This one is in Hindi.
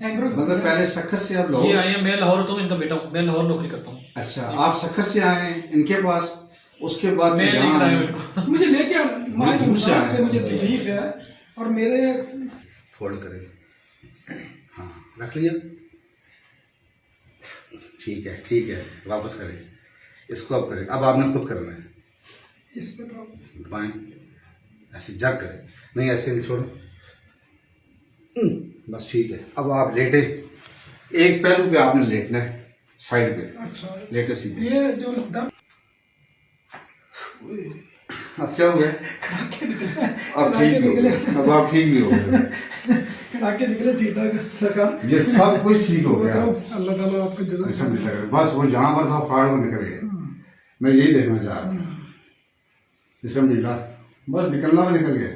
मतलब पहले सखत से आप ये लाहौर? आए हैं, मैं लाहौर होता हूँ, इनका बेटा हूँ, मैं लाहौर नौकरी करता हूँ। अच्छा, आप सखत से आए हैं इनके पास, उसके बाद मैं यहाँ लेकर आया हूँ आए। इनको। मुझे लेके माए दूर से रमजान आए से हैं। मुझे तकलीफ है और मेरे फोल्ड करें, हाँ रख लिया, ठीक है, वापस करें इसको, अब करें, अब आपने खुद करना है, इस पे तो बाएं ऐसे जग करें, नहीं ऐसे नहीं छोड़ो, बस ठीक है। अब आप लेटे, एक पहलू पे आपने लेटना है, साइड पे अच्छा लेटे सीधे। ये जो दर्द अब क्या हुआ? कड़ाके निकले, अब ठीक हो गया, अब आप ठीक भी हो गए, कड़ाके निकले, ठीक ठाक सरकार, ये सब कुछ ठीक हो गया। अल्लाह ताला आपको जज़ा समझ लगा, बस वो जहाँ पर था फाड़ वो निकल गए, मैं यही देखना चाह रहा था, समझ ला, बस निकलना भी निकल गया।